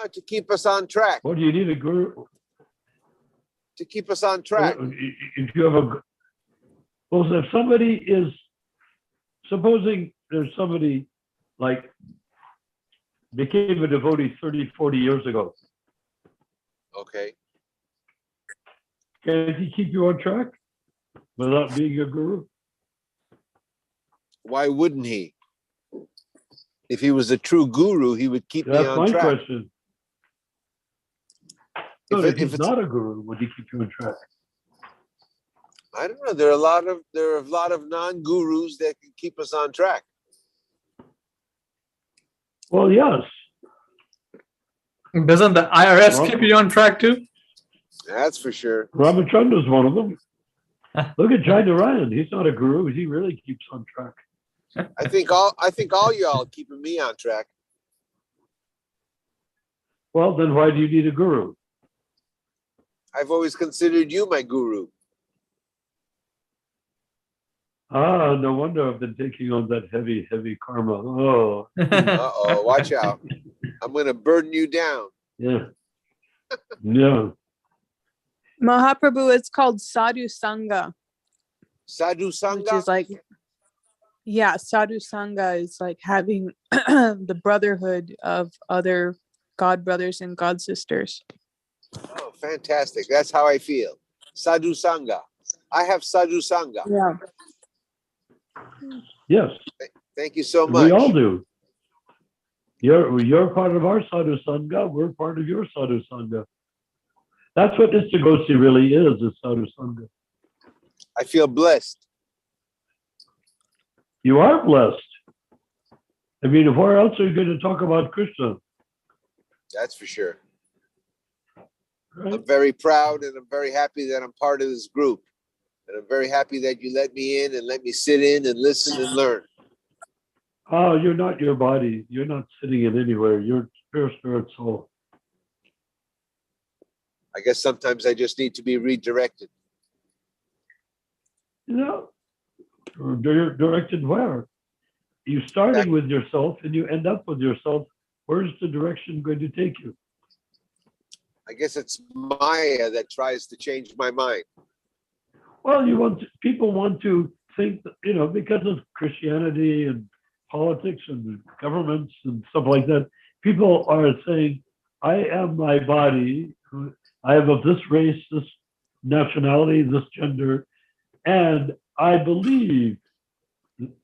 To keep us on track. What do you need a guru? To keep us on track. If you have well, if somebody is, supposing there's somebody like became a devotee 30, 40 years ago. Okay. Can he keep you on track without being a guru? Why wouldn't he? If he was a true guru, he would keep me on track. That's my question. So if he's not a guru, would he keep you on track? I don't know. There are a lot of non-gurus that can keep us on track. Well, yes. Doesn't the IRS keep you on track too? That's for sure. Ramachandra is one of them. Look at Jai Narayan. He's not a guru. He really keeps on track. I think all y'all keeping me on track. Well, then why do you need a guru? I've always considered you my guru. Ah, no wonder I've been taking on that heavy, heavy karma. Oh. Uh-oh, watch out. I'm going to burden you down. Yeah. Yeah. Mahaprabhu, it's called Sadhu Sangha. Sadhu Sangha? Which is like, yeah, Sadhu Sangha is like having the brotherhood of other God brothers and God sisters. Oh, fantastic. That's how I feel. Sadhu Sangha. I have Sadhu Sangha. Yeah. Yes. Thank you so much. We all do. You're part of our Sadhu Sangha. We're part of your Sadhu Sangha. That's what ISKCON really is Sadhu Sangha. I feel blessed. You are blessed. I mean, where else are you going to talk about Krishna? That's for sure. Right? I'm very proud and I'm very happy that I'm part of this group. And I'm very happy that you let me in and let me sit in and listen and learn. Oh, you're not your body. You're not sitting in anywhere. You're pure spirit soul. I guess sometimes I just need to be redirected. You know, directed where? You started with yourself and you end up with yourself. Where's the direction going to take you? I guess it's Maya that tries to change my mind. Well, people want to think that, you know, because of Christianity and politics and governments and stuff like that, people are saying, I am my body. I am of this race, this nationality, this gender, and I believe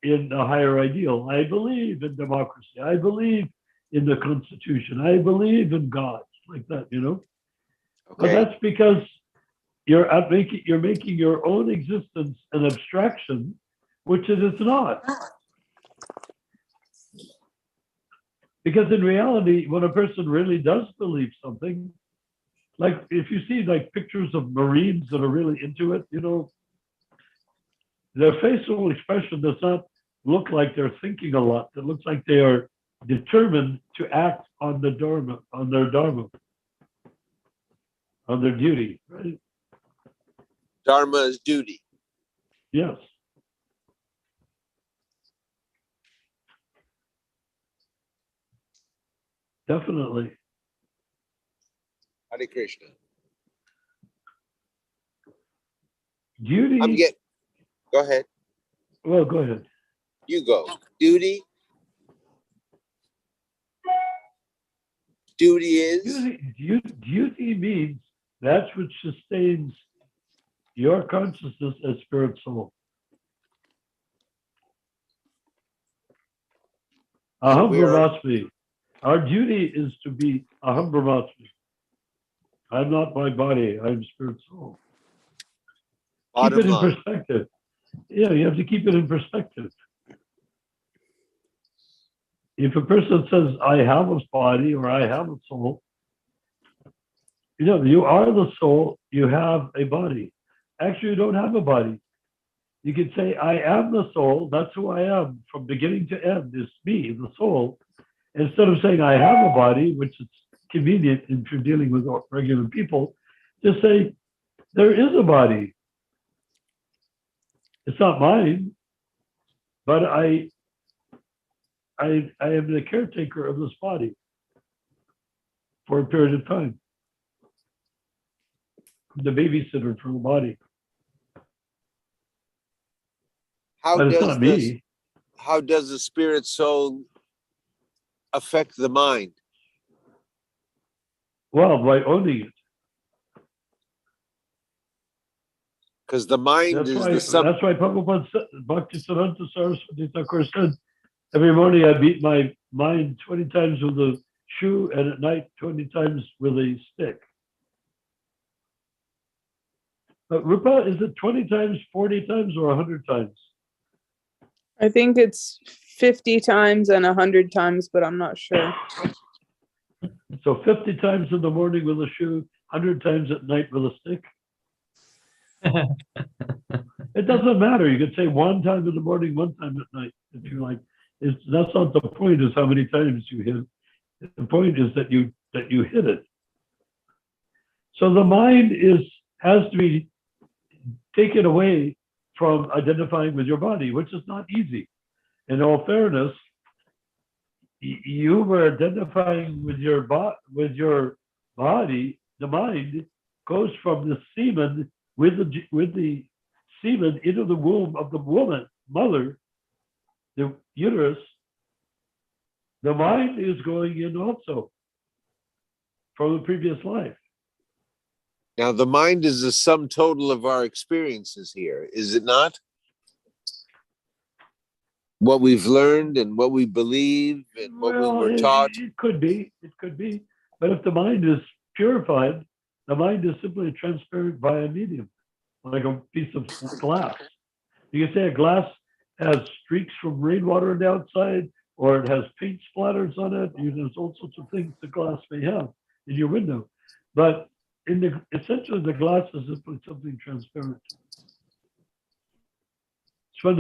in a higher ideal. I believe in democracy. I believe in the Constitution. I believe in God, like that, you know. Okay. But that's because you're making your own existence an abstraction, which it is not. Because in reality, when a person really does believe something, like if you see like pictures of Marines that are really into it, you know, their facial expression does not look like they're thinking a lot. It looks like they are determined to act on their dharma, on their duty, right? Dharma is duty. Yes. Definitely. Hare Krishna. Duty. Go ahead. Well, go ahead. You go. Duty. Duty is? Duty means that's which sustains your consciousness as spirit soul. Aham Brahmasmi. Our duty is to be Aham Brahmasmi. I'm not my body, I'm spirit soul. Keep it in perspective. Yeah, you have to keep it in perspective. If a person says, I have a body or I have a soul, you know, you are the soul, you have a body. Actually, you don't have a body. You can say, I am the soul, that's who I am, from beginning to end, is me, the soul. Instead of saying, I have a body, which is convenient if you're dealing with regular people, just say, there is a body. It's not mine, but I am the caretaker of this body. for a period of time. The babysitter for the body. But it's not me. How does the spirit soul affect the mind? Well, by owning it. Because the mind That's is why, the sub. that's why Prabhupada said, Bhaktisiddhanta Saraswati Thakur said, every morning I beat my mind 20 times with a shoe and at night 20 times with a stick. But Rupa, is it 20 times, 40 times, or 100 times? I think it's 50 times and 100 times, but I'm not sure. So 50 times in the morning with a shoe, 100 times at night with a stick. It doesn't matter. You could say one time in the morning, one time at night, if you like. That's not the point. Is how many times you hit it. The point is that you hit it. So the mind has to be taken away from identifying with your body, which is not easy. In all fairness, you were identifying with your body. The mind goes from the semen with the semen into the womb of the woman, mother, the uterus. The mind is going in also from the previous life. Now, the mind is the sum total of our experiences here, is it not? What we've learned and what we believe and what we were taught. It could be. It could be. But if the mind is purified, the mind is simply a transparent via medium, like a piece of glass. You can say a glass has streaks from rainwater on the outside, or it has paint splatters on it. There's all sorts of things the glass may have in your window. But essentially, the glass is simply something transparent. So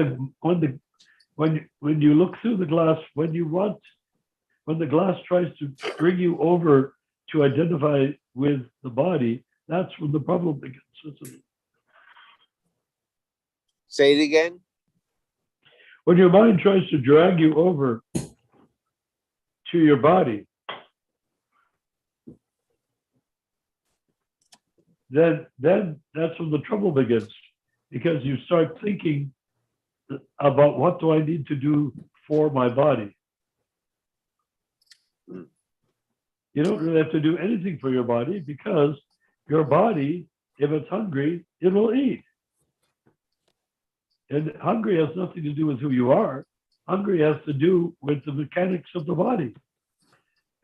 when you look through the glass, when the glass tries to bring you over to identify with the body, that's when the problem begins, isn't it? Say it again. When your mind tries to drag you over to your body, then that's when the trouble begins, because you start thinking about what do I need to do for my body. You don't really have to do anything for your body, because your body, if it's hungry, it will eat. And hungry has nothing to do with who you are. Hungry has to do with the mechanics of the body.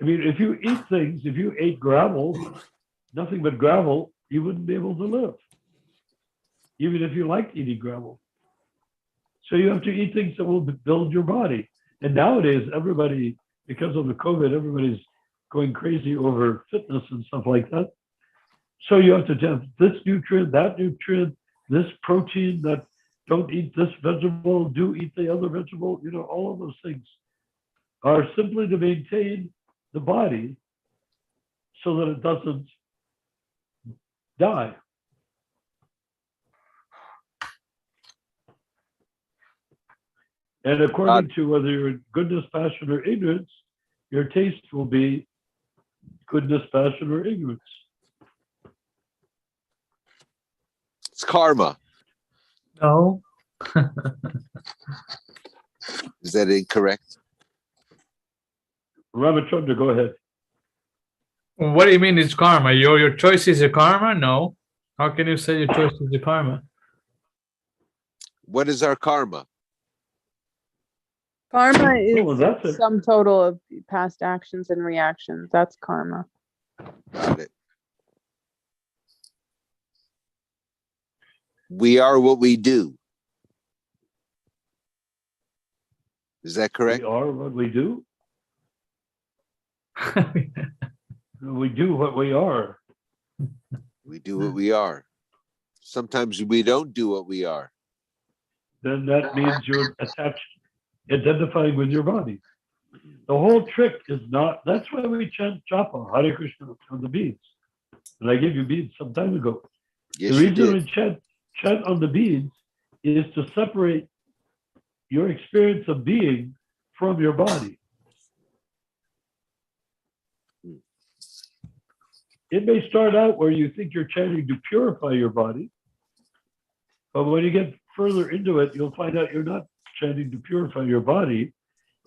I mean, if you eat things, if you ate gravel, nothing but gravel, you wouldn't be able to live, even if you liked eating gravel. So you have to eat things that will build your body. And nowadays, everybody, because of the COVID, everybody's going crazy over fitness and stuff like that. So you have to have this nutrient, that nutrient, this protein, that don't eat this vegetable, do eat the other vegetable. You know, all of those things are simply to maintain the body so that it doesn't die. And according to whether you're in goodness, passion, or ignorance, your taste will be goodness, passion, or ignorance. It's karma. No. Is that incorrect? Ramachandra, go ahead. What do you mean it's karma? Your choice is a karma? No. How can you say your choice is a karma? What is our karma? Karma is Oh, that's it. sum total of past actions and reactions. That's karma. Got it. We are what we do. Is that correct? We are what we do. We do what we are. We do what we are. Sometimes we don't do what we are. Then that means you're attached, identifying with your body. The whole trick is not, that's why we chant japa, Hare Krishna, on the beads. And I gave you beads some time ago. Yes, The you reason did. we chant on the beads is to separate your experience of being from your body. it may start out where you think you're chanting to purify your body, but when you get further into it, you'll find out you're not chanting to purify your body.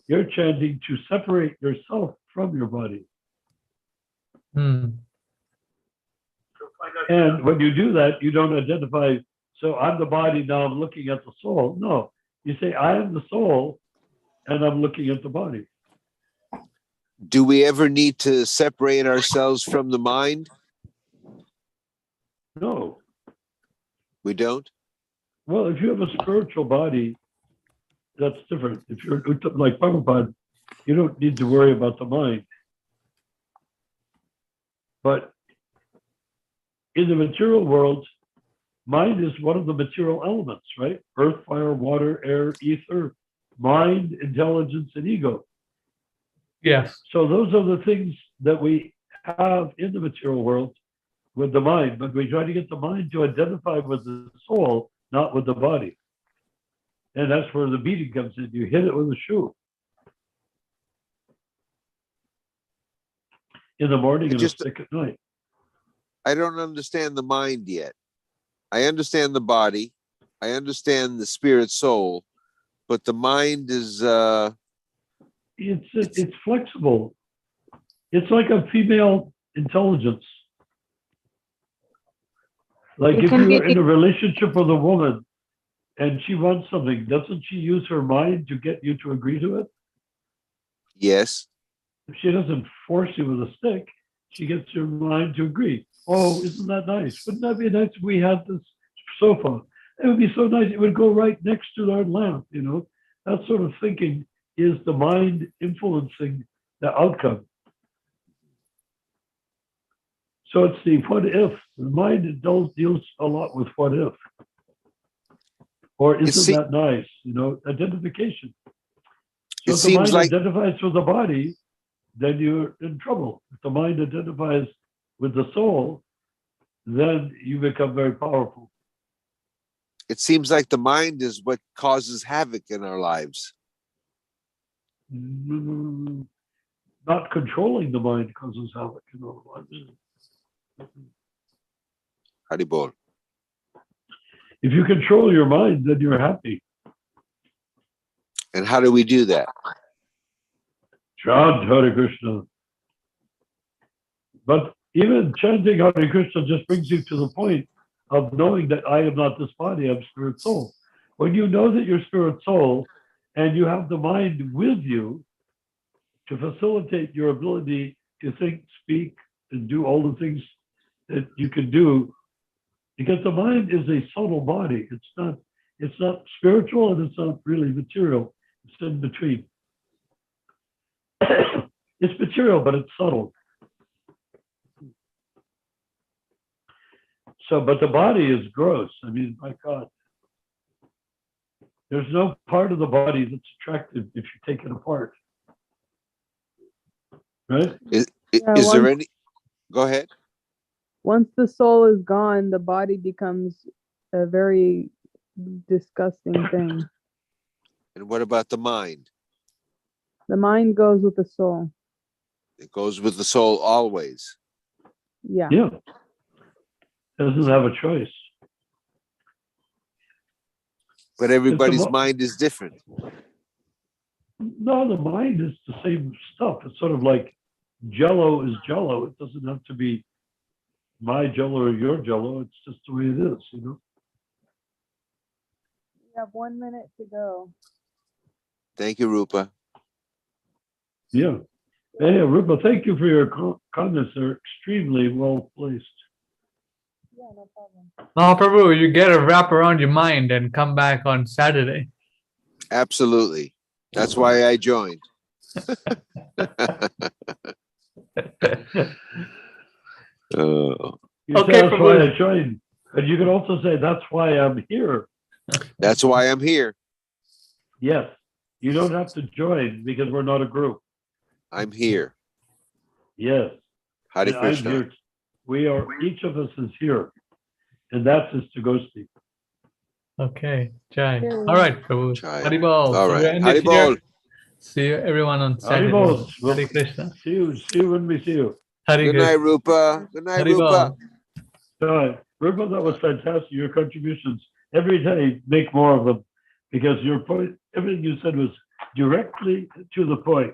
You're chanting to separate yourself from your body. Hmm. And when you do that, you don't identify, so I'm the body, now I'm looking at the soul. No, you say, I am the soul, and I'm looking at the body. Do we ever need to separate ourselves from the mind? No. We don't? Well, if you have a spiritual body, that's different. If you're like Prabhupada, you don't need to worry about the mind. But in the material world, mind is one of the material elements, right? Earth, fire, water, air, ether, mind, intelligence, and ego. Yes. So those are the things that we have in the material world with the mind, but we try to get the mind to identify with the soul, not with the body. And that's where the beating comes in. You hit it with a shoe. In the morning and a stick at night. I don't understand the mind yet. I understand the body. I understand the spirit soul, but the mind is it's flexible. It's like a female intelligence. Like if you're in a relationship with a woman and she wants something, doesn't she use her mind to get you to agree to it? yes. If she doesn't force you with a stick, she gets your mind to agree. Oh, isn't that nice? Wouldn't that be nice if we had this sofa? It would be so nice. It would go right next to our lamp, you know? That sort of thinking is the mind influencing the outcome. So it's the what if. The mind deals a lot with what if. Or isn't that nice? You know, identification. So if the mind identifies with the body, then you're in trouble. If the mind identifies with the soul, then you become very powerful. It seems like the mind is what causes havoc in our lives. Not controlling the mind causes havoc in our lives. Haribol. If you control your mind, then you're happy. And how do we do that? Chant Hare Krishna. But even chanting Hare Krishna just brings you to the point of knowing that I am not this body, I'm spirit soul. When you know that you're spirit soul and you have the mind with you to facilitate your ability to think, speak, and do all the things that you can do, because the mind is a subtle body. It's not spiritual and it's not really material. It's in between. It's material, but it's subtle. So, but the body is gross. I mean, my God. There's no part of the body that's attractive if you take it apart. Right? Is there any? Go ahead. Once the soul is gone, the body becomes a very disgusting thing. And what about the mind? The mind goes with the soul. It goes with the soul always. Yeah. Yeah. Doesn't have a choice. But everybody's mind is different. No, the mind is the same stuff. It's sort of like Jello is Jello. It doesn't have to be my Jello or your Jello. It's just the way it is, you know. We have 1 minute to go. Thank you, Rupa. Yeah. Hey, Rupa, thank you for your comments. They're extremely well placed. Yeah, no problem. No, Prabhu, you get a wrap around your mind and come back on Saturday. Absolutely. That's why I joined. Okay, that's why I joined. But you can also say, that's why I'm here. That's why I'm here. Yes. You don't have to join because we're not a group. I'm here. Yes. Hare Krishna. I'm here. We are, each of us is here. And that's his Tagosti. Okay, Jai. All right, Prabhu. Jai. Haribol. All So right. we're ending Haribol. here. See you everyone on Saturday. Haribol. Hare Krishna. See you when we see you. Hari Good night, Rupa. Good night, Hari Rupa. Bol. Rupa, that was fantastic. Your contributions every day, make more of them, because your point, everything you said was directly to the point.